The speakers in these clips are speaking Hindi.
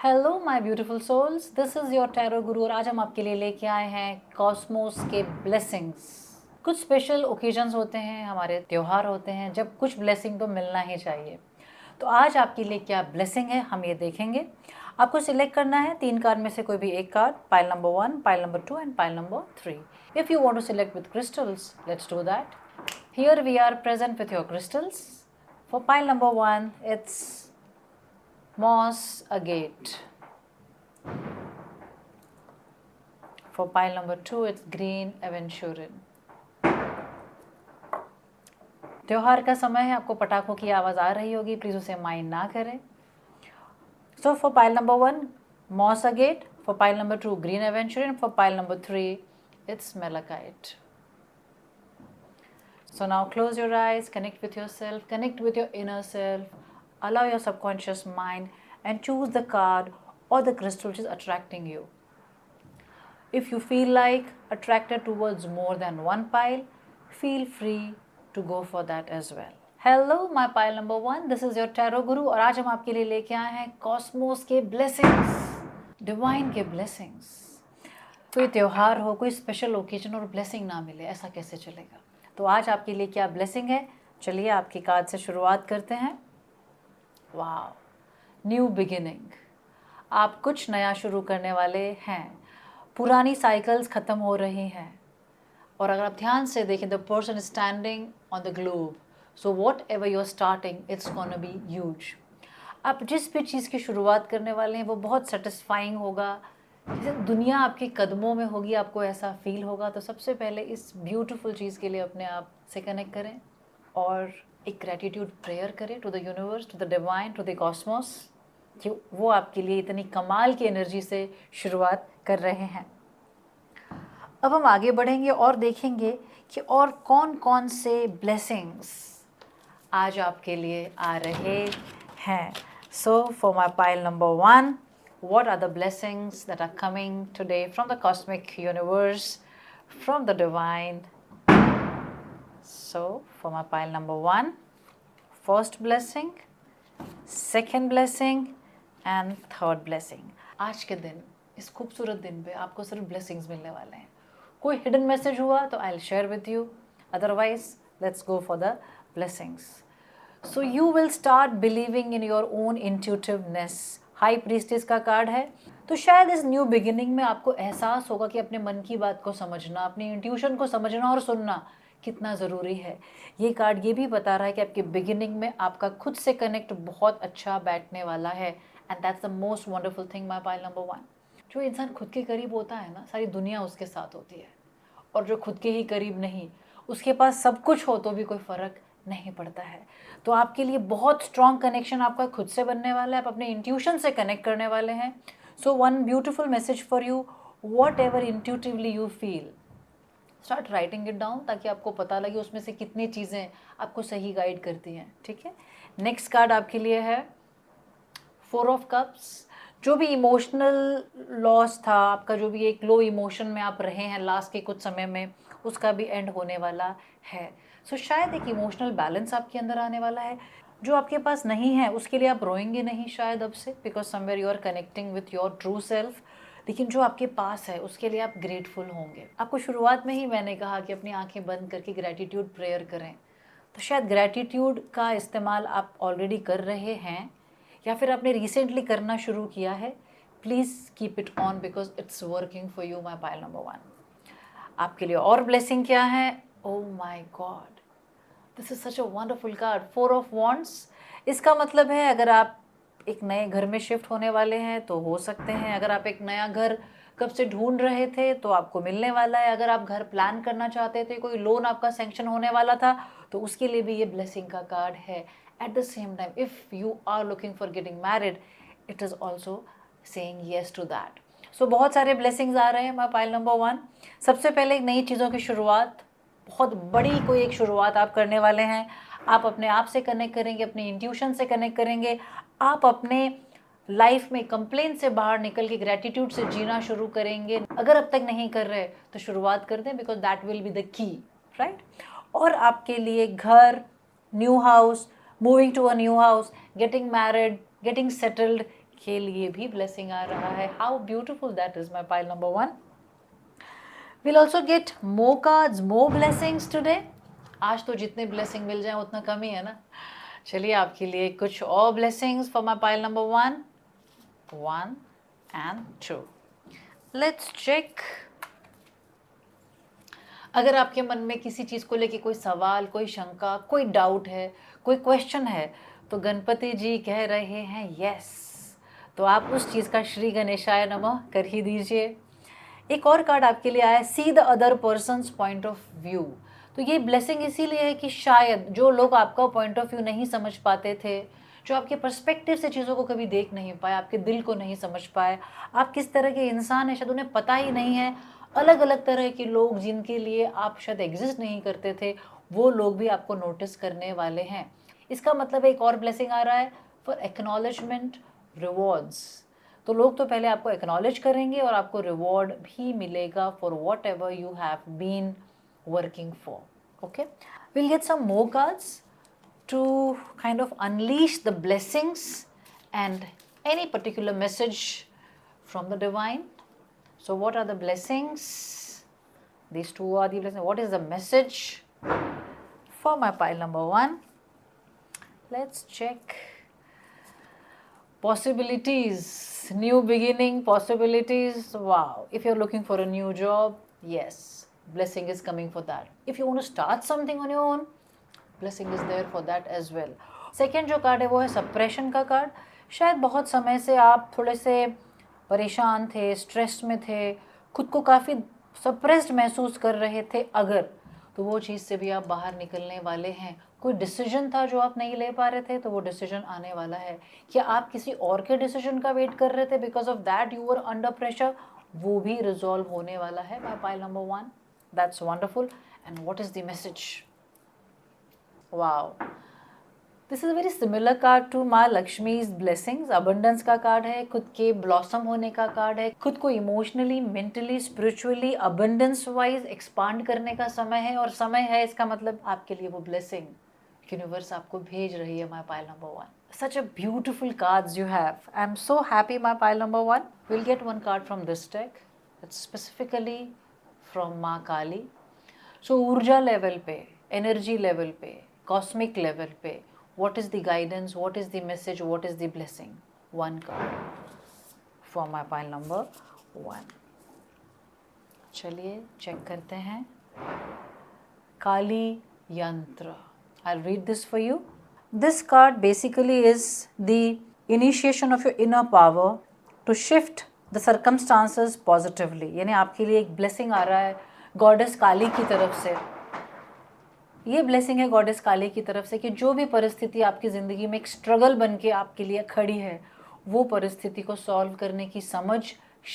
Hello my beautiful souls, this is your tarot guru और आज हम आपके लिए लेके आए हैं कॉस्मोस के ब्लेसिंग्स। कुछ स्पेशल ओकेजन्स होते हैं, हमारे त्यौहार होते हैं जब कुछ ब्लेसिंग तो मिलना ही चाहिए। तो आज आपके लिए क्या ब्लेसिंग है हम ये देखेंगे। आपको सिलेक्ट करना है 3 कार्ड में से कोई भी एक card, pile number 1, pile number 2 and pile number 3। If you want to select with crystals, let's do that. Here we are present with your crystals. For pile number 1 it's moss agate. For pile number 2 it's green aventurine. त्योहार का समय है, आपको पटाखों की आवाज़ आ रही होगी, प्लीज़ उसे माइंड ना करें। So for pile number 1 moss agate, for pile number 2 green aventurine, for pile number 3 it's malachite. So now close your eyes, connect with yourself, connect with your inner self, allow your subconscious mind and choose the card or the crystal which is attracting you. If you feel like attracted towards more than one pile, feel free to go for that as well. Hello my pile number 1, this is your tarot guru और आज हम आपके लिए लेके आए हैं कॉस्मोस के ब्लेसिंग्स, डिवाइन के ब्लेसिंग्स। कोई त्योहार हो, कोई स्पेशल ओकेजन और ब्लेसिंग ना मिले, ऐसा कैसे चलेगा। तो आज आपके लिए क्या ब्लेसिंग है, चलिए आपकी कार्ड से शुरुआत करते हैं। वाह, न्यू बिगिनिंग, आप कुछ नया शुरू करने वाले हैं। पुरानी साइकिल्स ख़त्म हो रही हैं और अगर आप ध्यान से देखें, the person standing on the globe, so whatever you are starting it's gonna be huge. आप जिस भी चीज़ की शुरुआत करने वाले हैं वो बहुत सेटिस्फाइंग होगा, जैसे दुनिया आपके कदमों में होगी, आपको ऐसा फील होगा। तो सबसे पहले इस ब्यूटीफुल चीज़ के लिए अपने आप से कनेक्ट करें और एक ग्रैटिट्यूड प्रेयर करें to the universe, to the divine, to the cosmos, कि वो आपके लिए इतनी कमाल की एनर्जी से शुरुआत कर रहे हैं। अब हम आगे बढ़ेंगे और देखेंगे कि और कौन कौन से ब्लेसिंग्स आज आपके लिए आ रहे हैं। So for my pile number 1, what are the blessings that are coming today from the cosmic universe, from the divine? So for my pile number 1, first blessing, second blessing and third blessing. आज के दिन, इस खूबसूरत दिन पे आपको सिर्फ ब्लेसिंग्स मिलने वाले हैं। कोई हिडन मैसेज हुआ तो I will share with you, otherwise let's go for the blessings. So you will start believing in your own intuitiveness. High Priestess का कार्ड है, तो शायद इस न्यू बिगिनिंग में आपको एहसास होगा कि अपने मन की बात को समझना, अपनी इंट्यूशन को समझना और सुनना कितना ज़रूरी है। ये कार्ड ये भी बता रहा है कि आपके बिगिनिंग में आपका खुद से कनेक्ट बहुत अच्छा बैठने वाला है, and that's the most wonderful thing my pile number 1। जो इंसान खुद के करीब होता है ना, सारी दुनिया उसके साथ होती है, और जो खुद के ही करीब नहीं, उसके पास सब कुछ हो तो भी कोई फ़र्क नहीं पड़ता है। तो आपके लिए बहुत स्ट्रॉन्ग कनेक्शन आपका खुद से बनने वाला है, आप अपने इंट्यूशन से कनेक्ट करने वाले हैं। So one beautiful message for you, what ever intuitively you feel, start writing it down, ताकि आपको पता लगे उसमें से कितनी चीज़ें आपको सही गाइड करती हैं। ठीक है, नेक्स्ट कार्ड आपके लिए है 4 ऑफ कप्स। जो भी इमोशनल लॉस था आपका, जो भी एक लो इमोशन में आप रहे हैं लास्ट के कुछ समय में, उसका भी एंड होने वाला है। सो शायद एक इमोशनल बैलेंस आपके अंदर आने वाला है। जो आपके पास नहीं है उसके लिए आप रोएंगे नहीं शायद अब से, because somewhere you are connecting with your true self. लेकिन जो आपके पास है उसके लिए आप ग्रेटफुल होंगे। आपको शुरुआत में ही मैंने कहा कि अपनी आंखें बंद करके ग्रैटिट्यूड प्रेयर करें, तो शायद ग्रैटिट्यूड का इस्तेमाल आप ऑलरेडी कर रहे हैं या फिर आपने रिसेंटली करना शुरू किया है। Please keep it on because it's working for you my pile number 1। आपके लिए और ब्लेसिंग क्या है, oh my God, this is such a wonderful card, 4 of wands. इसका मतलब है अगर आप एक नए घर में शिफ्ट होने वाले हैं तो हो सकते हैं, अगर आप एक नया घर कब से ढूंढ रहे थे तो आपको मिलने वाला है, अगर आप घर प्लान करना चाहते थे, कोई लोन आपका सैंक्शन होने वाला था, तो उसके लिए भी ये ब्लेसिंग का कार्ड है। At the same time if you are looking for getting married, it is also saying yes to that. So बहुत सारे ब्लेसिंग्स आ रहे हैं माय पाइल नंबर 1। सबसे पहले नई चीज़ों की शुरुआत, बहुत बड़ी कोई एक शुरुआत आप करने वाले हैं। आप अपने आप से कनेक्ट करेंगे, अपने इंट्यूशन से कनेक्ट करेंगे, आप अपने लाइफ में कंप्लेन से बाहर निकल के ग्रैटिट्यूड से जीना शुरू करेंगे। अगर अब तक नहीं कर रहे तो शुरुआत कर दें, because that will be the key, right. और आपके लिए घर, new house, moving to a new house, getting married, getting settled, के लिए भी ब्लेसिंग आ रहा है. How beautiful that is my pile number 1. We'll also get more cards, more blessings today. आज तो जितने ब्लेसिंग मिल जाए उतना कम ही है ना. चलिए आपके लिए कुछ और blessings for my pile number 1, 1 and 2. Let's check. अगर आपके मन में किसी चीज़ को लेके कोई सवाल, कोई शंका, कोई डाउट है, कोई क्वेश्चन है, तो गणपति जी कह रहे हैं यस. तो आप उस चीज़ का श्री गणेशाय नमः कर ही दीजिए. एक और कार्ड आपके लिए आया, see the other persons point of view. तो ये ब्लेसिंग इसीलिए है कि शायद जो लोग आपका पॉइंट ऑफ व्यू नहीं समझ पाते थे, जो आपके पर्सपेक्टिव से चीज़ों को कभी देख नहीं पाए, आपके दिल को नहीं समझ पाए, आप किस तरह के इंसान हैं शायद उन्हें पता ही नहीं है, अलग अलग तरह के लोग जिनके लिए आप शायद एग्जिस्ट नहीं करते थे, वो लोग भी आपको नोटिस करने वाले हैं. इसका मतलब एक और ब्लेसिंग आ रहा है फॉर एक्नॉलेजमेंट, रिवॉर्ड्स. तो लोग तो पहले आपको एक्नॉलेज करेंगे और आपको रिवॉर्ड भी मिलेगा for whatever you have been working for. Okay, will get some more cards to kind of unleash the blessings and any particular message from the divine. So what are the blessings? These two are the blessings. What is the message for my pile number 1? Let's check. Possibilities, new beginning, possibilities. Wow. If you're looking for a new job, yes, blessing is coming for that. If you want to start something on your own, blessing is there for that as well. Second जो कार्ड है वो है सप्रेशन का कार्ड. शायद बहुत समय से आप थोड़े से परेशान थे, स्ट्रेस में थे, खुद को काफ़ी सप्रेस्ड महसूस कर रहे थे अगर, तो वो चीज़ से भी आप बाहर निकलने वाले हैं. कोई डिसीजन था जो आप नहीं ले पा रहे थे, तो वो डिसीजन आने वाला है. क्या आप किसी और के डिसीजन का वेट कर रहे थे, because of that you were under pressure, वो भी रिजॉल्व होने वाला है. My pile number 1. That's wonderful. And what is the message? Wow, this is a very similar card to माँ लक्ष्मी's blessings. abundance का कार्ड है, खुद के ब्लॉसम होने का कार्ड है, खुद को emotionally, mentally, spiritually, abundance wise expand करने का समय है. और समय है इसका मतलब आपके लिए वो ब्लेसिंग यूनिवर्स आपको भेज रही है. माई pile number 1. Such a beautiful cards you have. I am so happy. My pile number 1. We'll get one card from this deck. It's specifically from माँ काली. So ऊर्जा लेवल पे, एनर्जी लेवल पे, कॉस्मिक लेवल पे, what is the guidance, what is the message, what is the blessing? One card for my pile number 1. चलिए चेक करते हैं. काली यंत्र. I'll read this for you. This card basically is the initiation of your inner power to shift the circumstances positively. यानी आपके लिए एक blessing आ रहा है गॉडेस काली की तरफ से. ये ब्लेसिंग है गॉडेस काली की तरफ से कि जो भी परिस्थिति आपकी ज़िंदगी में एक स्ट्रगल बन के आपके लिए खड़ी है, वो परिस्थिति को सॉल्व करने की समझ,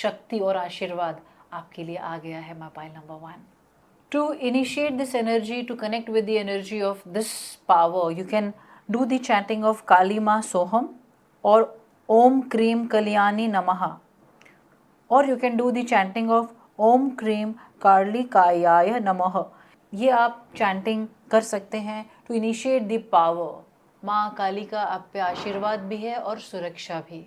शक्ति और आशीर्वाद आपके लिए आ गया है. My pile number 1. To initiate this energy, to connect with the energy of this power, you can do the chanting of Kali Maa सोहम और ओम क्रीम कल्याणी नमः, और you can do the chanting of ओम क्रीम कार्लिकायाय नमः. ये आप चैंटिंग कर सकते हैं टू इनिशिएट द पावर. माँ काली का आप पे आशीर्वाद भी है और सुरक्षा भी.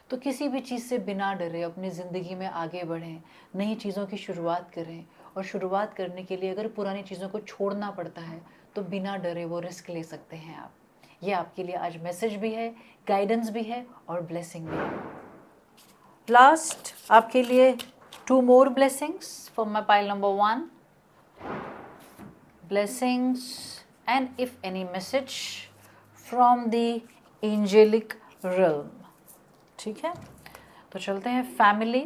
तो किसी भी चीज़ से बिना डरे अपनी ज़िंदगी में आगे बढ़ें, नई चीज़ों की शुरुआत करें. और शुरुआत करने के लिए अगर पुरानी चीज़ों को छोड़ना पड़ता है तो बिना डरे वो रिस्क ले सकते हैं आप. ये आपके लिए आज मैसेज भी है, गाइडेंस भी है और ब्लेसिंग भी है. लास्ट आपके लिए 2 more blessings for my pile number 1. blessings and if any message from the angelic realm. ठीक है, तो चलते हैं. Family.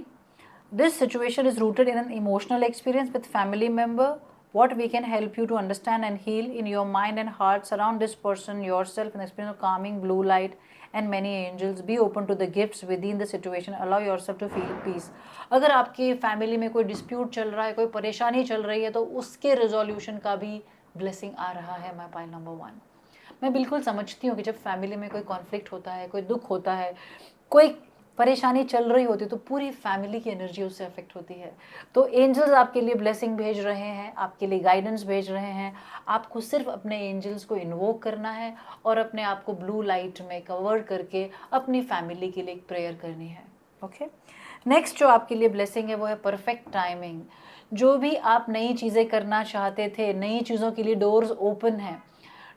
This situation is rooted in an emotional experience with family member. What we can help you to understand and heal in your mind and heart. Surround this person, yourself, in the experience of calming blue light and many angels. Be open to the gifts within the situation. Allow yourself to feel peace. अगर आपकी फैमिली में कोई डिस्प्यूट चल रहा है, कोई परेशानी चल रही है, तो उसके रिजोल्यूशन का भी ब्लेसिंग आ रहा है. माई पाइल नंबर 1. मैं बिल्कुल समझती हूँ कि जब फैमिली में कोई कॉन्फ्लिक्ट होता है, कोई दुख होता है, कोई परेशानी चल रही होती तो पूरी फैमिली की एनर्जी उससे अफेक्ट होती है। तो एंजल्स आपके लिए ब्लेसिंग भेज रहे हैं, आपके लिए गाइडेंस भेज रहे हैं। आपको सिर्फ अपने एंजल्स को इन्वोक करना है और अपने आप को ब्लू लाइट में कवर करके अपनी फैमिली के लिए एक प्रेयर करनी है। ओके, नेक्स्ट जो आपके लिए ब्लेसिंग है वो है परफेक्ट टाइमिंग। जो भी आप नई चीज़ें करना चाहते थे, नई चीज़ों के लिए डोर्स ओपन हैं।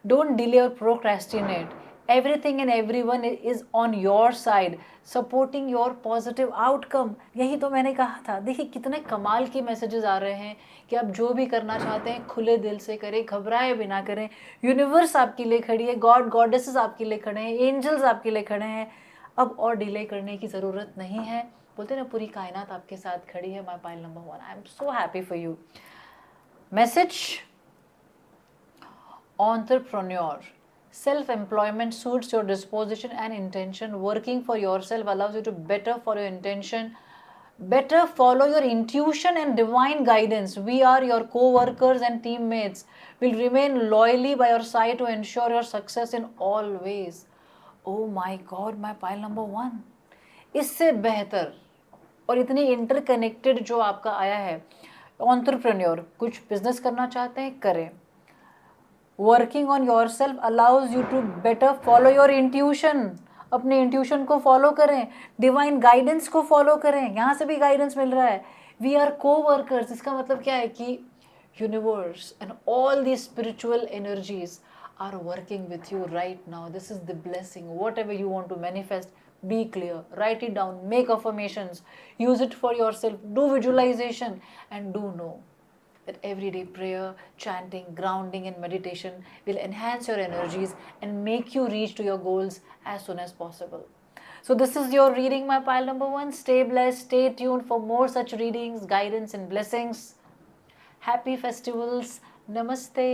डोंट डिले और procrastinate, everything and everyone is on your side supporting your positive outcome. यही तो मैंने कहा था। देखिए कितने कमाल के मैसेजेस आ रहे हैं कि आप जो भी करना चाहते हैं खुले दिल से करें, घबराए बिना करें। यूनिवर्स आपके लिए खड़ी है, गॉड गॉडेसेस आपके लिए खड़े हैं, एंजल्स आपके लिए खड़े हैं। अब और डिले करने की ज़रूरत नहीं है। बोलते हैं ना पूरी कायनात आपके साथ खड़ी है। My pile number 1, I am so happy for you. Message, entrepreneur, self-employment suits your disposition and intention. Working for yourself allows you to better follow your intention, better follow your intuition and divine guidance. We are your co-workers and teammates, will remain loyally by your side to ensure your success in all ways. Oh my God, my pile number 1, इससे बेहतर और इतनी इंटरकनेक्टेड जो आपका आया है। एंटरप्रेन्योर, कुछ बिजनेस करना चाहते हैं करें। Working on yourself allows you to better follow your intuition, अपने इंट्यूशन को फॉलो करें, डिवाइन गाइडेंस को फॉलो करें। यहाँ से भी गाइडेंस मिल रहा है। वी आर को वर्कर्स, इसका मतलब क्या है कि universe and all the spiritual energies are working with you right now. This is the blessing. Whatever you want to manifest, be clear, write it down, make affirmations, use it for yourself, do visualization, and do know that everyday prayer, chanting, grounding and meditation will enhance your energies and make you reach to your goals as soon as possible. So this is your reading, my pile number 1. Stay blessed, stay tuned for more such readings, guidance and blessings. Happy festivals. Namaste.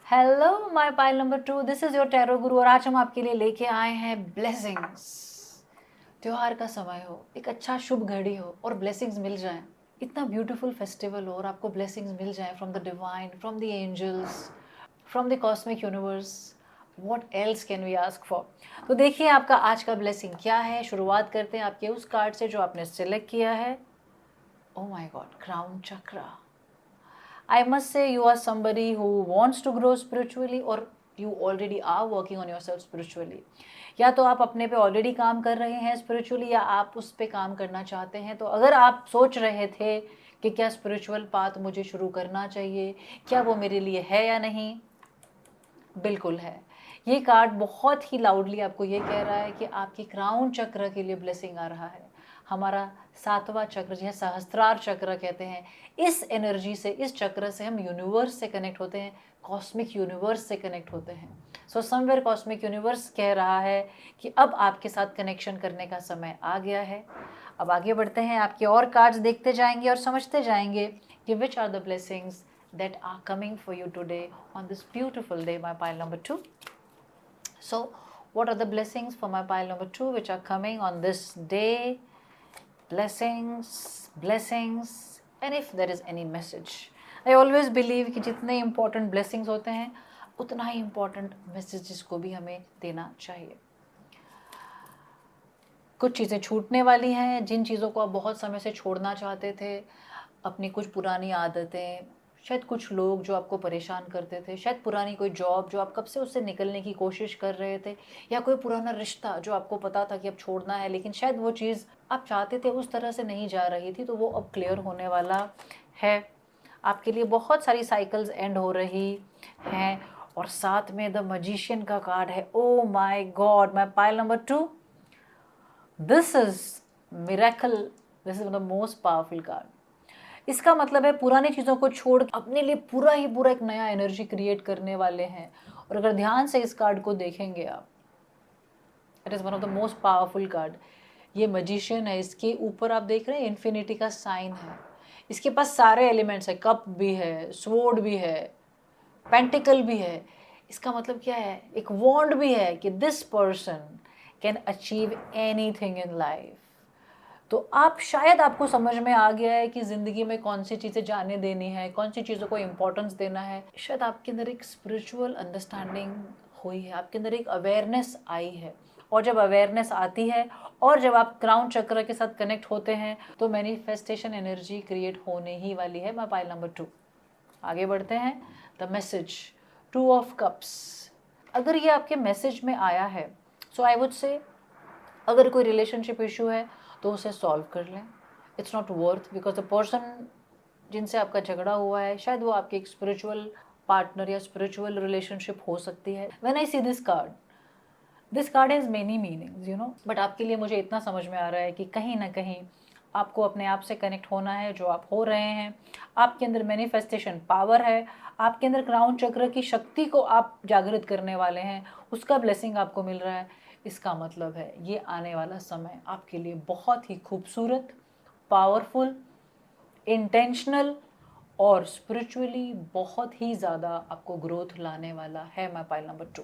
Hello my pile number 2, this is your tarot guru और आज हम आपके लिए लेके आए हैं ब्लेसिंग्स। त्योहार का समय हो, एक अच्छा शुभ घड़ी हो और ब्लेसिंग्स मिल जाएं। इतना ब्यूटीफुल फेस्टिवल हो और आपको ब्लेसिंग्स मिल जाएं from the divine, from the angels, from the cosmic universe. What else can we ask for. तो देखिए आपका आज का ब्लेसिंग क्या है। शुरुआत करते हैं आपके उस कार्ड से जो आपने सिलेक्ट किया है। Oh my God, crown chakra. I must say you are somebody who wants to grow spiritually or you already are working on yourself spiritually. या तो आप अपने पे ऑलरेडी काम कर रहे हैं स्पिरिचुअली या आप उस पे काम करना चाहते हैं। तो अगर आप सोच रहे थे कि क्या स्पिरिचुअल पाथ मुझे शुरू करना चाहिए, क्या वो मेरे लिए है या नहीं, बिल्कुल है। ये कार्ड बहुत ही लाउडली आपको ये कह रहा है कि आपकी क्राउन चक्र के लिए ब्लेसिंग आ रहा है। हमारा 7वां चक्र जिसे सहस्त्रार चक्र कहते हैं, इस एनर्जी से, इस चक्र से हम यूनिवर्स से कनेक्ट होते हैं, कॉस्मिक यूनिवर्स से कनेक्ट होते हैं। सो समवेयर कॉस्मिक यूनिवर्स कह रहा है कि अब आपके साथ कनेक्शन करने का समय आ गया है। अब आगे बढ़ते हैं, आपके और कार्ड्स देखते जाएंगे और समझते जाएंगे कि which are the blessings that are coming for you today on this beautiful day, my pile number 2. So what are the blessings for my pile number 2 which are coming on this day? Blessings, blessings, and if there is any message. I always believe कि जितने important blessings होते हैं उतना ही important messages को भी हमें देना चाहिए। कुछ चीज़ें छूटने वाली हैं, जिन चीज़ों को आप बहुत समय से छोड़ना चाहते थे, अपनी कुछ पुरानी आदतें, शायद कुछ लोग जो आपको परेशान करते थे, शायद पुरानी कोई जॉब जो आप कब से उससे निकलने की कोशिश कर रहे थे, या कोई पुराना रिश्ता जो आपको पता था कि अब छोड़ना है लेकिन शायद वो चीज़ आप चाहते थे उस तरह से नहीं जा रही थी, तो वो अब क्लियर होने वाला है। आपके लिए बहुत सारी साइकिल्स एंड हो रही हैं और साथ में द मैजिशियन का कार्ड है। Oh my God, my pile number 2, this is miracle, this is the most powerful card. इसका मतलब है पुरानी चीज़ों को छोड़ अपने लिए पूरा ही पूरा एक नया एनर्जी क्रिएट करने वाले हैं। और अगर ध्यान से इस कार्ड को देखेंगे आप, it is one of the most powerful card. ये मैजिशियन है, इसके ऊपर आप देख रहे हैं इन्फिनिटी का साइन है। इसके पास सारे एलिमेंट्स है, कप भी है, स्वॉर्ड भी है, पेंटिकल भी है। इसका मतलब क्या है, एक वॉन्ड भी है कि this person can achieve anything in life. तो आप शायद आपको समझ में आ गया है कि ज़िंदगी में कौन सी चीज़ें जाने देनी है, कौन सी चीज़ों को इम्पोर्टेंस देना है। शायद आपके अंदर एक स्पिरिचुअल अंडरस्टैंडिंग हुई है, आपके अंदर एक अवेयरनेस आई है और जब अवेयरनेस आती है और जब आप क्राउन चक्र के साथ कनेक्ट होते हैं तो मैनिफेस्टेशन एनर्जी क्रिएट होने ही वाली है। मैं पाइल नंबर 2 आगे बढ़ते हैं। द मैसेज 2 ऑफ कप्स, अगर ये आपके मैसेज में आया है सो आई वुड से अगर कोई रिलेशनशिप इशू है तो उसे सॉल्व कर लें। It's not worth, because the person जिनसे आपका झगड़ा हुआ है शायद वो आपके एक स्पिरिचुअल पार्टनर या स्पिरिचुअल रिलेशनशिप हो सकती है। When I see this card has many meanings you know, but आपके लिए मुझे इतना समझ में आ रहा है कि कहीं ना कहीं आपको अपने आप से कनेक्ट होना है, जो आप हो रहे हैं। आपके अंदर मैनिफेस्टेशन पावर है, आपके अंदर क्राउन चक्र की शक्ति को आप जागृत करने वाले हैं, उसका ब्लेसिंग आपको मिल रहा है। इसका मतलब है ये आने वाला समय आपके लिए बहुत ही खूबसूरत, पावरफुल, इंटेंशनल और स्पिरिचुअली बहुत ही ज़्यादा आपको ग्रोथ लाने वाला है। मैं पाइल नंबर 2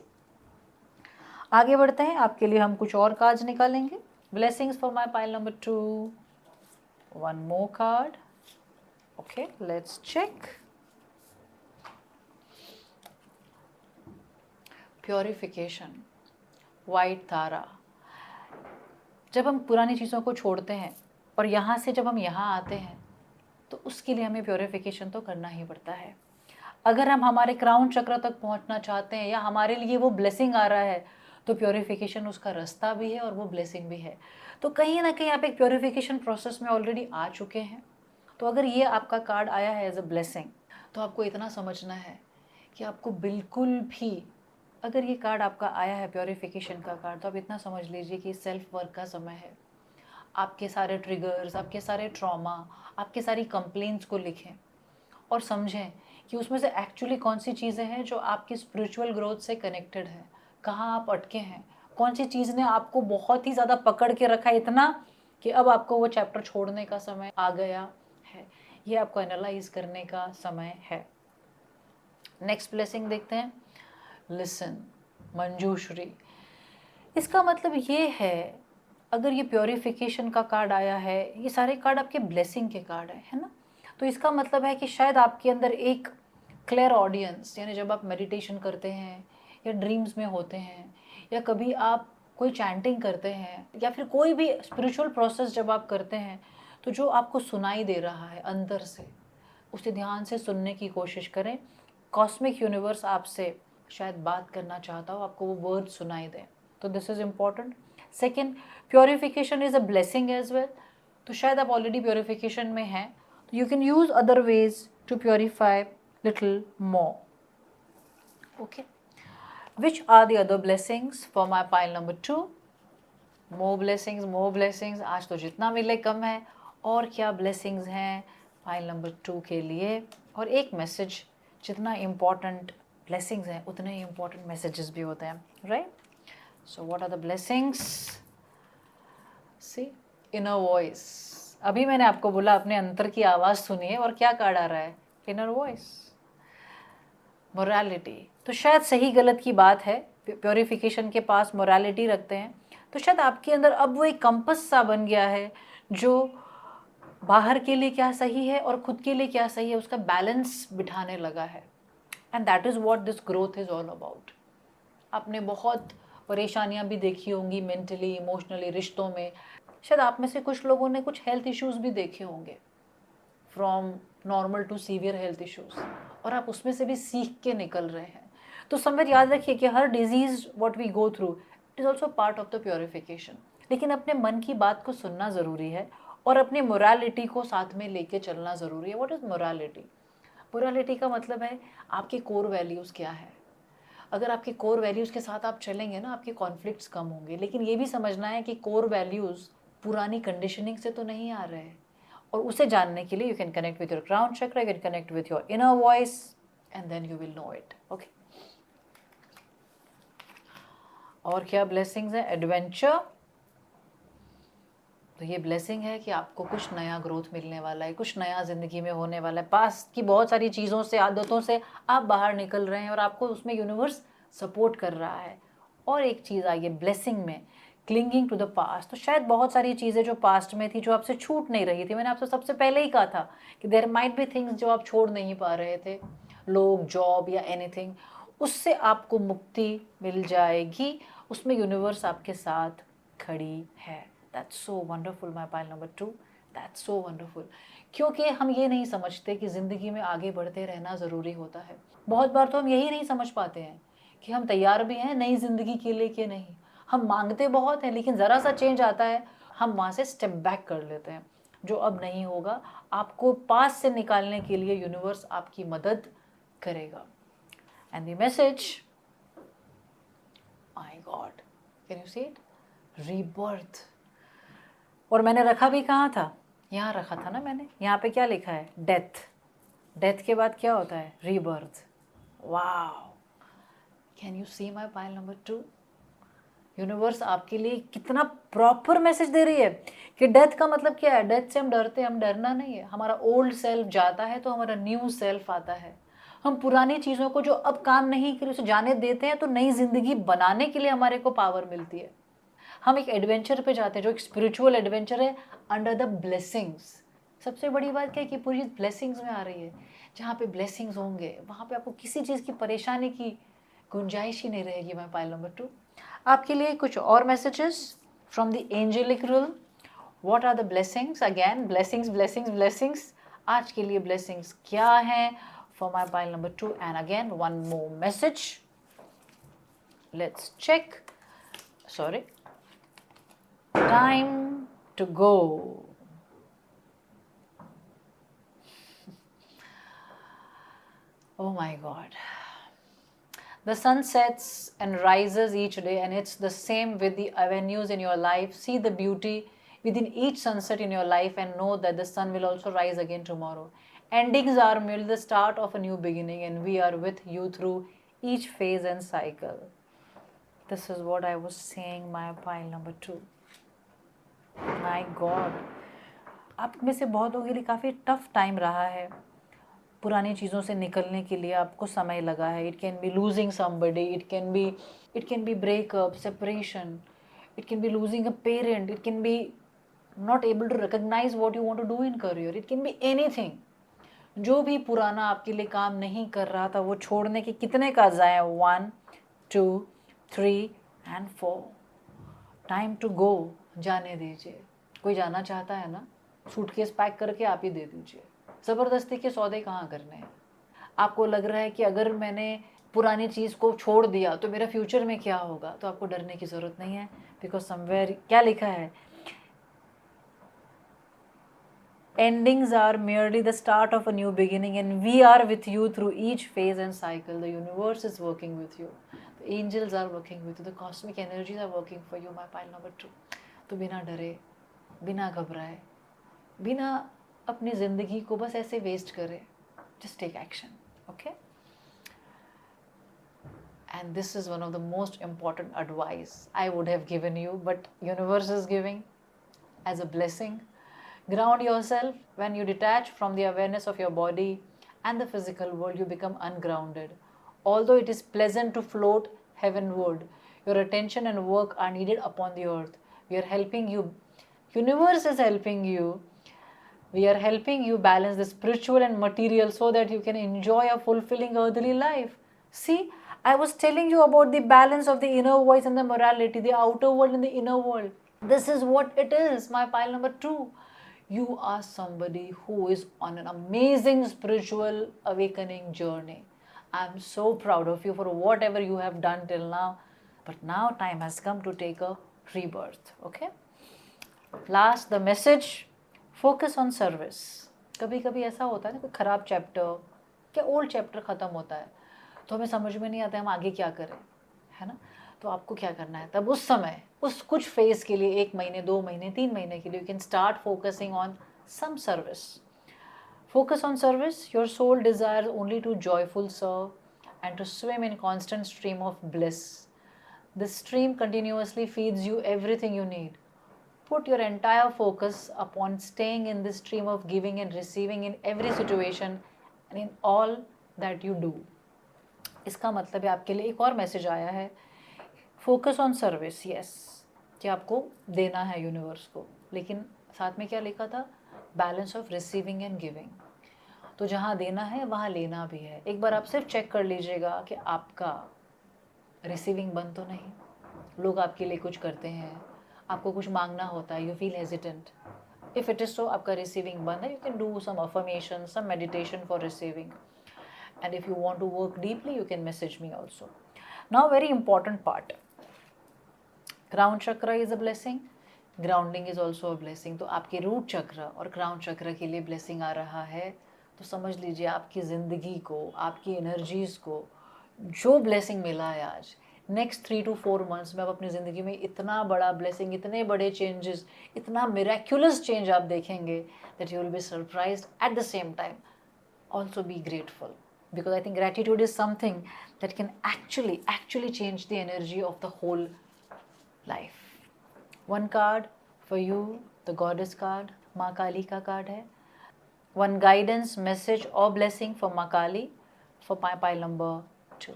आगे बढ़ते हैं। आपके लिए हम कुछ और कार्ड्स निकालेंगे। Blessings for my pile number 2, one more card. Okay, let's check. Purification, white Tara. जब हम पुरानी चीज़ों को छोड़ते हैं और यहाँ से जब हम यहाँ आते हैं तो उसके लिए हमें प्योरिफिकेशन तो करना ही पड़ता है। अगर हम हमारे क्राउन चक्र तक पहुँचना चाहते हैं या हमारे लिए वो ब्लेसिंग आ रहा है तो प्योरिफिकेशन उसका रास्ता भी है और वो ब्लेसिंग भी है। तो कहीं ना कहीं आप एक प्योरिफिकेशन प्रोसेस में ऑलरेडी आ चुके हैं। तो अगर ये आपका कार्ड आया है एज अ ब्लेसिंग तो आपको इतना समझना है कि आपको बिल्कुल भी, अगर ये कार्ड आपका आया है प्योरिफिकेशन का कार्ड, तो आप इतना समझ लीजिए कि सेल्फ वर्क का समय है। आपके सारे ट्रिगर्स, आपके सारे ट्रॉमा, आपके सारी कंप्लेंट्स को लिखें और समझें कि उसमें से एक्चुअली कौन सी चीज़ें हैं जो आपकी स्पिरिचुअल ग्रोथ से कनेक्टेड है, कहाँ आप अटके हैं, कौन सी चीज़ ने आपको बहुत ही ज़्यादा पकड़ के रखा है इतना कि अब आपको वो चैप्टर छोड़ने का समय आ गया है। ये आपको एनालाइज करने का समय है। नेक्स्ट ब्लेसिंग देखते हैं। लिसन, मंजूश्री। इसका मतलब ये है, अगर ये प्योरिफिकेशन का कार्ड आया है, ये सारे कार्ड आपके ब्लेसिंग के कार्ड है ना। तो इसका मतलब है कि शायद आपके अंदर एक क्लियर ऑडियंस, यानी जब आप मेडिटेशन करते हैं या ड्रीम्स में होते हैं या कभी आप कोई चैंटिंग करते हैं या फिर कोई भी स्पिरिचुअल प्रोसेस जब आप करते हैं तो जो आपको सुनाई दे रहा है अंदर से, उसे ध्यान से सुनने की कोशिश करें। कॉस्मिक यूनिवर्स आपसे शायद बात करना चाहता हो, आपको वो वर्ड सुनाई दे, तो this is important. Second, purification is a blessing as well. तो शायद आप ऑलरेडी प्योरिफिकेशन में हैं, तो you can use other ways to purify little more. Okay, which are the other blessings for my pile number 2? More blessings, more blessings. आज तो जितना मिले कम है। और क्या ब्लेसिंग्स हैं पाइल नंबर 2 के लिए? और एक मैसेज, जितना इम्पॉर्टेंट ब्लेसिंग्स हैं उतने ही इम्पॉर्टेंट मैसेजेस भी होते हैं, right? So what are the blessings? See, inner voice. अभी मैंने आपको बोला अपने अंतर की आवाज़ सुनिए, और क्या कार्ड आ रहा है? Inner voice. मोरालिटी, तो शायद सही गलत की बात है, प्योरिफिकेशन के पास मोरालिटी रखते हैं, तो शायद आपके अंदर अब वो एक कंपस सा बन गया है जो बाहर के लिए क्या सही है और खुद के लिए क्या सही है उसका बैलेंस बिठाने लगा है। And that is what this growth is all about. आपने बहुत परेशानियां भी देखी होंगी मेंटली, इमोशनली, रिश्तों में। शायद आप में से कुछ लोगों ने कुछ हेल्थ इश्यूज भी देखे होंगे, from normal to severe health issues, और आप उसमें से भी सीख के निकल रहे हैं। तो समझ याद रखिए कि हर disease what we go through it is also part of the purification. लेकिन अपने मन की बात को सुनना ज़रूरी है और अपनी मोरालिटी को साथ में लेके चलना ज़रूरी है। What is morality? मोरालिटी का मतलब है आपके कोर वैल्यूज़ क्या है। अगर आपके कोर वैल्यूज़ के साथ आप चलेंगे ना, आपके कॉन्फ्लिक्ट्स कम होंगे। लेकिन ये भी समझना है कि कोर वैल्यूज़ पुरानी कंडीशनिंग से तो नहीं आ रहे हैं, और उसे जानने के लिए you can connect with your crown chakra, you can connect with your inner voice and then you will know it. Okay, और क्या ब्लेसिंग्स है? एडवेंचर। तो ये ब्लेसिंग है कि आपको कुछ नया ग्रोथ मिलने वाला है, कुछ नया ज़िंदगी में होने वाला है। पास्ट की बहुत सारी चीज़ों से, आदतों से आप बाहर निकल रहे हैं और आपको उसमें यूनिवर्स सपोर्ट कर रहा है। और एक चीज़ आई है ब्लेसिंग में, क्लिंगिंग टू द पास्ट। तो शायद बहुत सारी चीज़ें जो पास्ट में थी, जो आपसे छूट नहीं रही थी, मैंने आपसे सबसे पहले ही कहा था कि देयर माइट बी थिंग्स जो आप छोड़ नहीं पा रहे थे, लोग, जॉब या एनीथिंग, उससे आपको मुक्ति मिल जाएगी उसमें यूनिवर्स आपके साथ खड़ी है। That's so wonderful my pile number 2, that's so wonderful. क्योंकि हम ये नहीं समझते कि ज़िंदगी में आगे बढ़ते रहना ज़रूरी होता है। बहुत बार तो हम यही नहीं समझ पाते हैं कि हम तैयार भी हैं नई ज़िंदगी के लिए कि नहीं। हम मांगते बहुत हैं, लेकिन ज़रा सा चेंज आता है, हम वहाँ से स्टेप बैक कर लेते हैं। जो अब नहीं होगा, आपको पास से निकालने के लिए यूनिवर्स आपकी मदद करेगा। And the message, my God, can you see it? Rebirth. और मैंने रखा भी कहाँ था? यहाँ रखा था ना मैंने। यहाँ पे क्या लिखा है? डेथ। डेथ के बाद क्या होता है? Rebirth. Wow, can you see my pile number 2? Universe आपके लिए कितना प्रॉपर मैसेज दे रही है कि डेथ का मतलब क्या है? डेथ से हम डरते हैं, हम डरना नहीं है। हमारा ओल्ड सेल्फ जाता है तो हमारा न्यू सेल्फ आता है। हम पुरानी चीज़ों को जो अब काम नहीं करी उसे जाने देते हैं, तो नई जिंदगी बनाने के लिए हमारे को पावर मिलती है। हम एक एडवेंचर पे जाते हैं जो एक स्पिरिचुअल एडवेंचर है, अंडर द ब्लेसिंग्स। सबसे बड़ी बात क्या है कि पूरी ब्लेसिंग्स में आ रही है। जहाँ पे ब्लेसिंग्स होंगे वहाँ पे आपको किसी चीज़ की परेशानी की गुंजाइश ही नहीं रहेगी। मैं पाइल नंबर 2 आपके लिए कुछ और messages from the angelic realm. What are the blessings? Again blessings blessings blessings. आज के लिए ब्लेसिंग्स क्या हैं for my pile number 2? And again one more message, let's check. Sorry, time to go. Oh my God. The sun sets and rises each day, and it's the same with the avenues in your life. See the beauty within each sunset in your life and know that the sun will also rise again tomorrow. Endings are merely the start of a new beginning, and we are with you through each phase and cycle. This is what I was saying, my pile number 2. My God. आप में से बहुतों के लिए काफ़ी टफ टाइम रहा है। पुरानी चीज़ों से निकलने के लिए आपको समय लगा है। It can be losing somebody, it can be breakup, separation, it can be losing a parent, it can be not able to recognize what you want to do in career, it can be anything. जो भी पुराना आपके लिए काम नहीं कर रहा था वो छोड़ने के कितने काज आए? 1 2 3 एंड 4। Time to go. जाने दीजिए। कोई जाना चाहता है ना, सूटकेस पैक करके आप ही दे दीजिए। ज़बरदस्ती के सौदे कहाँ करने हैं? आपको लग रहा है कि अगर मैंने पुरानी चीज़ को छोड़ दिया तो मेरा फ्यूचर में क्या होगा, तो आपको डरने की ज़रूरत नहीं है। बिकॉज समवेयर क्या लिखा है? Endings are merely the start of a new beginning, and we are with you through each phase and cycle. The universe is working with you. The angels are working with you. The cosmic energies are working for you, my pile number 2. तो बिना डरे, बिना घबराए, बिना अपनी ज़िंदगी को बस ऐसे वेस्ट करे, just take action, okay? And this is one of the most important advice I would have given you, but universe is giving as a blessing. Ground yourself. When you detach from the awareness of your body and the physical world, you become ungrounded. Although it is pleasant to float heavenward, your attention and work are needed upon the earth. We are helping you. Universe is helping you. We are helping you balance the spiritual and material so that you can enjoy a fulfilling earthly life. See, I was telling you about the balance of the inner voice and the morality, the outer world and the inner world. This is what it is, my pile number 2. You are somebody who is on an amazing spiritual awakening journey. I'm so proud of you for whatever you have done till now. But now time has come to take a rebirth. Okay? Last, the message, focus on service. कभी कभी ऐसा होता है ना, कोई ख़राब चैप्टर क्या ओल्ड चैप्टर ख़त्म होता है तो हमें समझ में नहीं आता हम आगे क्या करें, है ना? तो आपको क्या करना है तब उस समय, उस कुछ फेज़ के लिए, 1 महीने 2 महीने 3 महीने के लिए, you can start focusing on some service. Focus on service. Your soul desires only to joyful serve and to swim in constant stream of bliss. This stream continuously feeds you everything you need. Put your entire focus upon staying in this stream of giving and receiving in every situation and in all that you do. इसका मतलब है आपके लिए एक और मैसेज आया है, फोकस ऑन सर्विस. यस, कि आपको देना है यूनिवर्स को, लेकिन साथ में क्या लिखा था? Balance of receiving end giving. तो जहाँ देना है वहाँ लेना भी है. एक बार आप सिर्फ चेक कर लीजिएगा कि आपका रिसीविंग बंद तो नहीं. लोग आपके लिए कुछ करते हैं, आपको कुछ मांगना होता है, you feel hesitant, if it is so आपका रिसीविंग बंद है, you can do some affirmation, some meditation for receiving, and if you want to work deeply you can message me also. Now very important part, crown chakra is a blessing, grounding is also a blessing. तो आपके रूट चक्र और क्राउन चक्र के लिए ब्लेसिंग आ रहा है, तो समझ लीजिए आपकी ज़िंदगी को, आपकी एनर्जीज़ को जो ब्लेसिंग मिला है आज, नेक्स्ट 3 to 4 मंथ्स में आप अपनी ज़िंदगी में इतना बड़ा ब्लेसिंग, इतने बड़े चेंजेस, इतना मिराक्युलस चेंज आप देखेंगे that you will be surprised, eight the same time also be grateful, because I think gratitude is something that can actually change the energy of the whole life. One card for you, the goddess card, माँ काली का card है. One guidance, message or blessing for माँ काली for my pile number 2.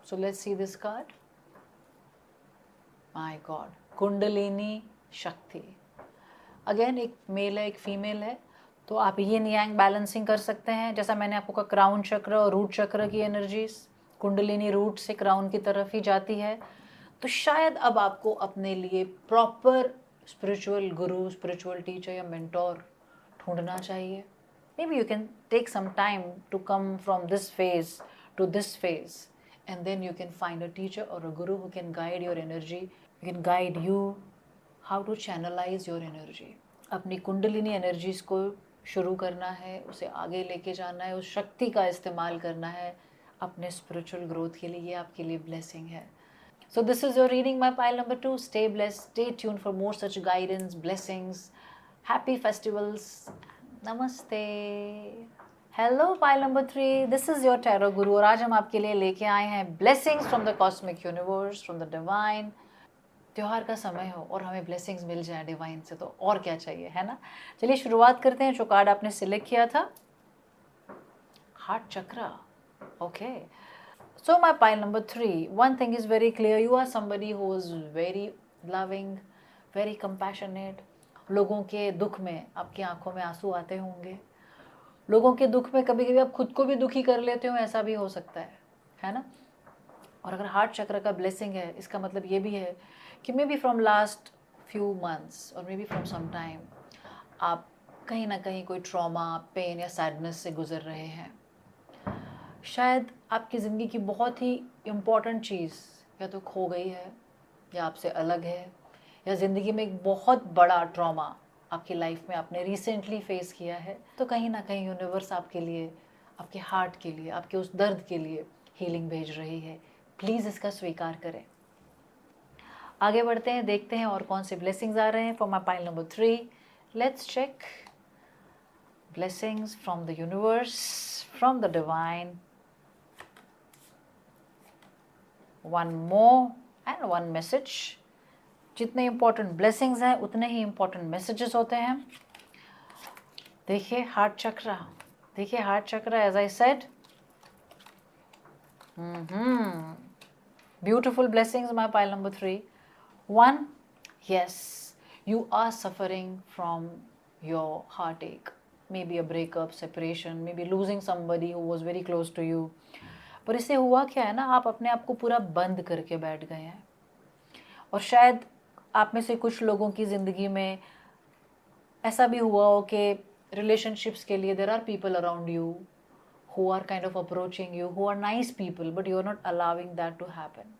So let's see this card. My God, kundalini शक्ति. अगेन एक मेल है, एक फीमेल है, तो आप यिन यांग बैलेंसिंग कर सकते हैं. जैसा मैंने आपको कहा, क्राउन चक्र और रूट चक्र की एनर्जीज, कुंडलिनी रूट से क्राउन की तरफ ही जाती है. तो शायद अब आपको अपने लिए प्रॉपर स्पिरिचुअल गुरु, स्पिरिचुअल टीचर या मेंटोर ढूंढना चाहिए. Maybe you can take some time to come from this phase to this phase, and then you can find a teacher or a guru who can guide your energy, who can guide you how to channelize your energy. अपनी कुंडलिनी एनर्जीज को शुरू करना है, उसे आगे लेके जाना है, उस शक्ति का इस्तेमाल करना है अपने स्पिरिचुअल ग्रोथ के लिए. ये आपके लिए ब्लेसिंग है. So this is your reading, my pile number 2. Stay blessed, stay tuned for more such guidance, blessings, happy festivals. Namaste. Hello pile number 3, this is your tarot guru और आज हम आपके लिए लेके आए हैं blessings from the cosmic universe, from the divine. त्योहार का समय हो और हमें ब्लेसिंग्स मिल जाए डिवाइन से, तो और क्या चाहिए, है ना. चलिए शुरुआत करते हैं. जो कार्ड आपने सिलेक्ट किया था, heart chakra. Okay, so my pile number 3, one thing is very clear, you are somebody who is very loving, very compassionate. लोगों के दुख में आपकी आंखों में आंसू आते होंगे. लोगों के दुख में कभी कभी आप खुद को भी दुखी कर लेते हो, ऐसा भी हो सकता है ना. और अगर हार्ट चक्र का ब्लेसिंग है, इसका मतलब ये भी है कि maybe from last few months और maybe from some time आप कहीं ना कहीं कोई ट्रॉमा, पेन या सैडनेस से गुजर रहे हैं. शायद आपकी ज़िंदगी की बहुत ही इम्पॉर्टेंट चीज़ या तो खो गई है, या आपसे अलग है, या ज़िंदगी में एक बहुत बड़ा ट्रॉमा आपकी लाइफ में आपने रिसेंटली फेस किया है. तो कहीं ना कहीं यूनिवर्स आपके लिए, आपके हार्ट के लिए, आपके उस दर्द के लिए हीलिंग भेज रही है. प्लीज़ इसका स्वीकार करें. आगे बढ़ते हैं, देखते हैं और कौन से ब्लेसिंग्स आ रहे हैं for my pile number 3. Let's check blessings from the universe, from the divine. One more and one message. जितने इंपॉर्टेंट ब्लेसिंग्स हैं उतने ही इंपॉर्टेंट मैसेजेस होते हैं. देखिए हार्ट चक्र, देखिए heart chakra, as I said, beautiful blessings, my pile number 3. 1, yes, you are suffering from your heartache, maybe a breakup, separation, maybe losing somebody who was very close to you. पर इससे हुआ क्या है ना, आप अपने आप को पूरा बंद करके बैठ गए हैं. और शायद आप में से कुछ लोगों की ज़िंदगी में ऐसा भी हुआ हो कि रिलेशनशिप्स के लिए there are people around you who are kind of approaching you, who are nice people, but you are not allowing that to happen.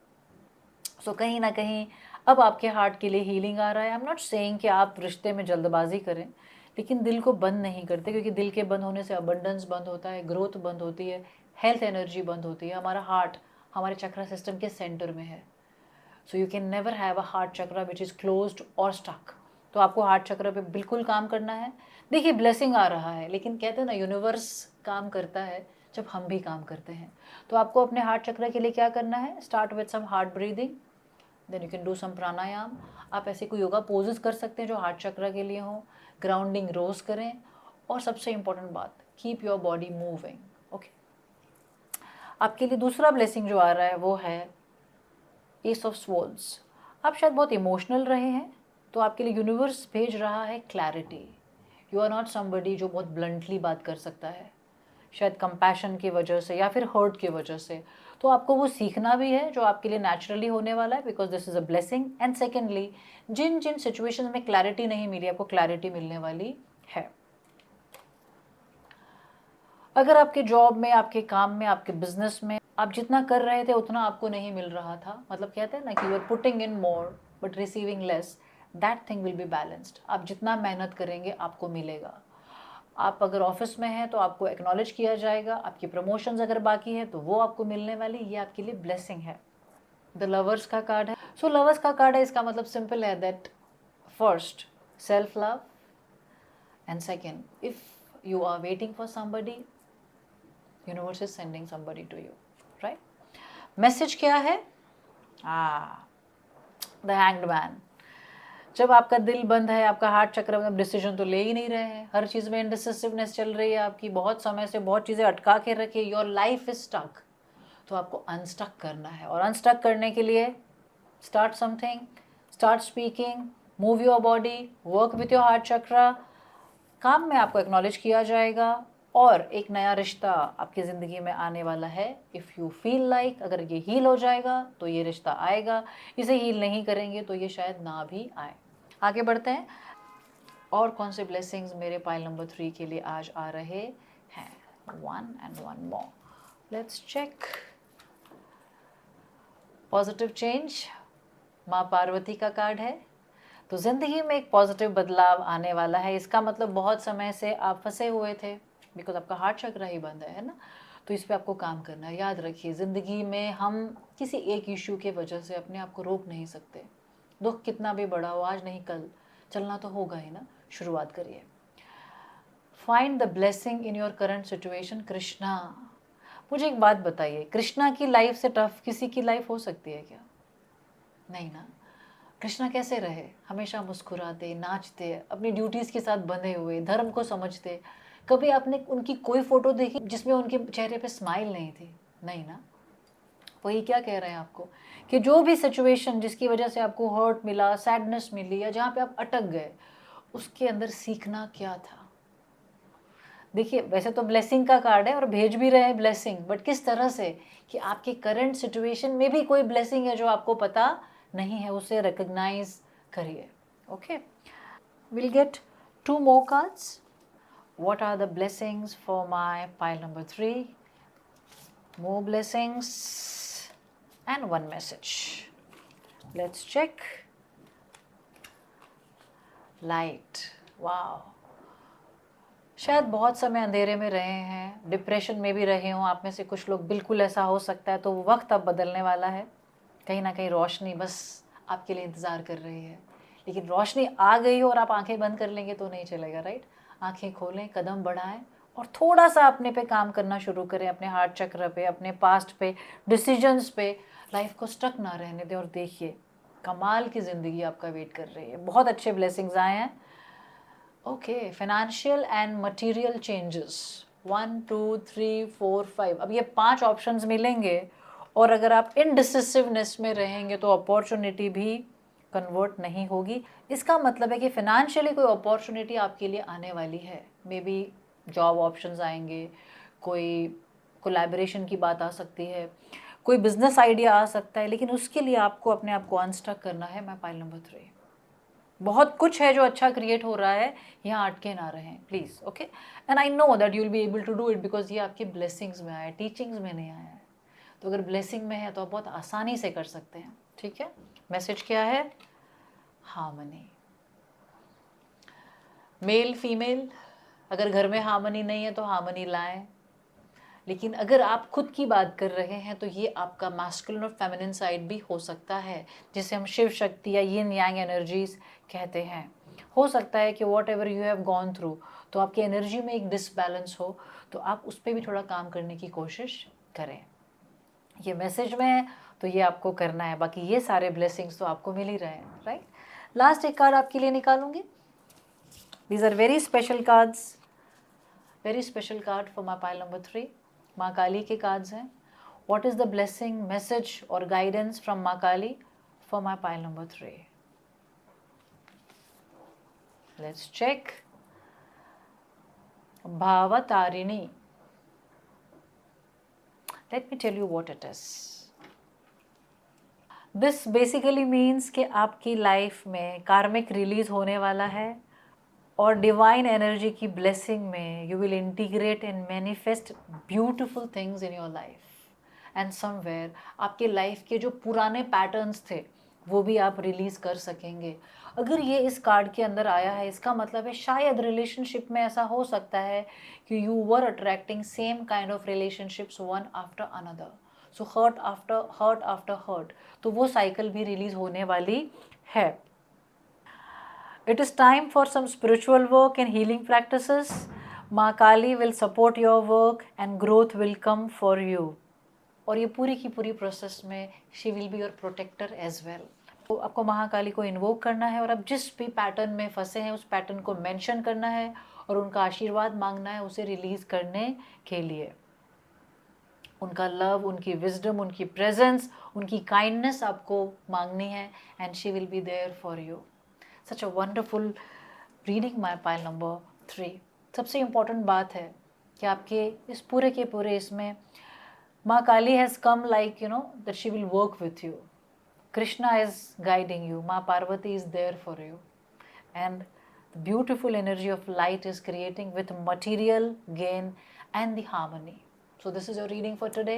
So कहीं ना कहीं अब आपके हार्ट के लिए हीलिंग आ रहा है. आई एम नॉट सेइंग कि आप रिश्ते में जल्दबाजी करें, लेकिन दिल को बंद नहीं करते, क्योंकि दिल के बंद होने से अबंडेंस बंद होता है, ग्रोथ बंद होती है, हेल्थ एनर्जी बंद होती है. हमारा हार्ट हमारे चक्र सिस्टम के सेंटर में है. So you can never have a heart चक्र विच इज़ क्लोज्ड और स्टक. तो आपको हार्ट चक्र पे बिल्कुल काम करना है. देखिए ब्लेसिंग आ रहा है, लेकिन कहते हैं ना यूनिवर्स काम करता है जब हम भी काम करते हैं. तो आपको अपने हार्ट चक्र के लिए क्या करना है, start with some heart breathing, then you can do some pranayama. आप ऐसे कोई योगा पोजेस कर सकते हैं जो हार्ट चक्र के लिए हो. ग्राउंडिंग रोज करें, और सबसे इंपॉर्टेंट बात, keep your body moving. Okay, आपके लिए दूसरा ब्लेसिंग जो आ रहा है वो है एस ऑफ स्वॉर्ड्स. आप शायद बहुत इमोशनल रहे हैं, तो आपके लिए यूनिवर्स भेज रहा है clarity. You are not somebody जो बहुत ब्लंटली बात कर सकता है, शायद कंपैशन की वजह से या फिर हर्ट की वजह से. तो आपको वो सीखना भी है जो आपके लिए नेचुरली होने वाला है, because this is a blessing. And secondly, जिन जिन सिचुएशन में क्लैरिटी नहीं मिली, आपको क्लैरिटी मिलने वाली है। अगर आपके जॉब में, आपके काम में, आपके बिजनेस में आप जितना कर रहे थे उतना आपको नहीं मिल रहा था, मतलब कहते हैं ना कि you are putting in more but receiving less, that thing will be balanced. आप जितना मेहनत करेंगे आपको मिलेगा। आप अगर ऑफिस में हैं तो आपको एक्नॉलेज किया जाएगा, आपकी प्रमोशंस अगर बाकी है तो वो आपको मिलने वाली, ये आपके लिए ब्लेसिंग है। द लवर्स का कार्ड है। सो लवर्स का कार्ड है, इसका मतलब सिंपल है that first self love, and second if you are waiting for somebody, universe is sending somebody to you, right. Message क्या है? The hanged man. जब आपका दिल बंद है, आपका हार्ट चक्र, मतलब डिसीजन तो ले ही नहीं रहे हैं, हर चीज़ में इंडिसिसिवनेस चल रही है आपकी, बहुत समय से बहुत चीज़ें अटका के रखी, योर लाइफ इज स्टक, तो आपको अनस्टक करना है। और अनस्टक करने के लिए start something, start speaking, move your body, work with your heart चक्र। काम में आपको एक्नॉलेज किया जाएगा और एक नया रिश्ता आपकी ज़िंदगी में आने वाला है। इफ़ यू फील लाइक अगर ये हील हो जाएगा तो ये रिश्ता आएगा, इसे हील नहीं करेंगे तो ये शायद ना भी आए। आगे बढ़ते हैं, और कौन से ब्लेसिंग्स मेरे पाइल नंबर 3 के लिए आज आ रहे हैं। 1 and 1 more, let's check. Positive change, माँ पार्वती का कार्ड है। तो ज़िंदगी में एक पॉजिटिव बदलाव आने वाला है। इसका मतलब बहुत समय से आप फंसे हुए थे, बिकॉज आपका हार्ट चक्र ही बंद है ना, तो इस पे आपको काम करना है। याद रखिए, ज़िंदगी में हम किसी एक इश्यू के वजह से अपने आप को रोक नहीं सकते। दुख कितना भी बड़ा हो, आज नहीं कल चलना तो होगा ही ना। शुरुआत करिए। Find the blessing in your current situation. Krishna, मुझे एक बात बताइए, कृष्णा की लाइफ से टफ किसी की लाइफ हो सकती है क्या? नहीं ना। कृष्णा कैसे रहे? हमेशा मुस्कुराते, नाचते, अपनी ड्यूटीज़ के साथ बंधे हुए, धर्म को समझते। कभी आपने उनकी कोई फ़ोटो देखी जिसमें उनके चेहरे पे स्माइल नहीं थी? नहीं ना। वही क्या कह रहे हैं आपको, कि जो भी सिचुएशन जिसकी वजह से आपको हर्ट मिला, सैडनेस मिली, या जहाँ पे आप अटक गए, उसके अंदर सीखना क्या था? देखिए, वैसे तो ब्लेसिंग का कार्ड है और भेज भी रहे हैं ब्लेसिंग, बट किस तरह से कि आपके करंट सिचुएशन में भी कोई ब्लेसिंग है जो आपको पता नहीं है, उसे रिकग्नाइज करिए। Okay, will gate 2 more cards. What are the blessings for my pile number 3? More blessings and 1 message. Let's check. Light. Wow. शायद बहुत समय अंधेरे में रहे हैं, डिप्रेशन में भी रहे हों आप में से कुछ लोग, बिल्कुल ऐसा हो सकता है। तो वक्त अब बदलने वाला है। कहीं ना कहीं रोशनी बस आपके लिए इंतज़ार कर रही है, लेकिन रोशनी आ गई हो और आप आंखें बंद कर लेंगे तो नहीं चलेगा, राइट। आंखें खोलें, कदम बढ़ाएं और थोड़ा सा अपने पे काम करना शुरू करें, अपने हार्ट चक्र पे, अपने पास्ट पे, डिसीजंस पे। लाइफ को स्टक ना रहने दें और देखिए, कमाल की ज़िंदगी आपका वेट कर रही है। बहुत अच्छे ब्लेसिंग्स आए हैं। Okay, financial and material changes, 1 2 3 4 5, अब ये 5 ऑप्शंस मिलेंगे। और अगर आप इनडिसिसिवनेस में रहेंगे तो अपॉर्चुनिटी भी कन्वर्ट नहीं होगी। इसका मतलब है कि फाइनेंशियली कोई अपॉर्चुनिटी आपके लिए आने वाली है। मे बी जॉब ऑप्शंस आएंगे, कोई कोलैबोरेशन की बात आ सकती है, कोई बिजनेस आइडिया आ सकता है, लेकिन उसके लिए आपको अपने आप को अनस्टक करना है। मैं पाइल नंबर 3, बहुत कुछ है जो अच्छा क्रिएट हो रहा है, यहाँ अटके ना रहें please. Okay, and I know that you will be able to do it, because ये आपकी ब्लेसिंग्स में आया है, टीचिंग्स में नहीं आया है। तो अगर ब्लेसिंग में है तो आप बहुत आसानी से कर सकते हैं। ठीक है, मैसेज क्या है? हार्मनी। मेल फीमेल, अगर घर में हार्मनी नहीं है तो हार्मनी लाएं। लेकिन अगर आप खुद की बात कर रहे हैं तो ये आपका मैस्कुलिन और फेमिनिन साइड भी हो सकता है, जिसे हम शिव शक्ति या यिन यांग एनर्जीज कहते हैं। हो सकता है कि what ever you have gone through, तो आपकी एनर्जी में एक डिसबैलेंस हो, तो आप उस पर भी थोड़ा काम करने की कोशिश करें। ये मैसेज में है तो ये आपको करना है, बाकी ये सारे ब्लेसिंग्स तो आपको मिल ही रहे हैं, राइट। लास्ट एक कार्ड आपके लिए निकालूंगी। These are very special cards, very special card for my pile number 3। माँ काली के कार्ड्स हैं। What is the blessing, message और guidance from Maa Kali for my pile number 3? Let's check. Bhavatarini. Let me tell you what it is. This basically means कि आपकी लाइफ में कार्मिक रिलीज होने वाला है और डिवाइन एनर्जी की ब्लेसिंग में you will integrate and manifest beautiful things in your life and somewhere आपके लाइफ के जो पुराने पैटर्न्स थे वो भी आप रिलीज़ कर सकेंगे. अगर ये इस कार्ड के अंदर आया है इसका मतलब है शायद रिलेशनशिप में ऐसा हो सकता है कि you were attracting same kind of relationships one after another. So hurt after hurt, तो वो साइकिल भी रिलीज़ होने वाली है. It is time for some spiritual work and healing practices. माँ काली will support your work and growth will come for you. और ये पूरी की पूरी प्रोसेस में she will be your protector as well. तो आपको महाकाली को इन्वोक करना है और आप जिस भी पैटर्न में फंसे हैं उस पैटर्न को मेंशन करना है और उनका आशीर्वाद मांगना है उसे रिलीज़ करने के लिए. उनका लव, उनकी विजडम, उनकी प्रेजेंस, उनकी काइंडनेस आपको मांगनी है and she will be there for you. Such a wonderful reading my pile number 3. सबसे इम्पोर्टेंट बात है कि आपके इस पूरे के पूरे इसमें Maa Kali has come like you know that she will work with you. Krishna is guiding you. Maa Parvati is there for you and the beautiful energy of light is creating with material gain and the harmony. So this is your reading for today.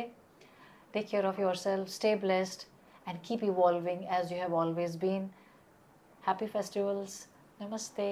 Take care of yourself, stay blessed and keep evolving as you have always been. Happy festivals. Namaste.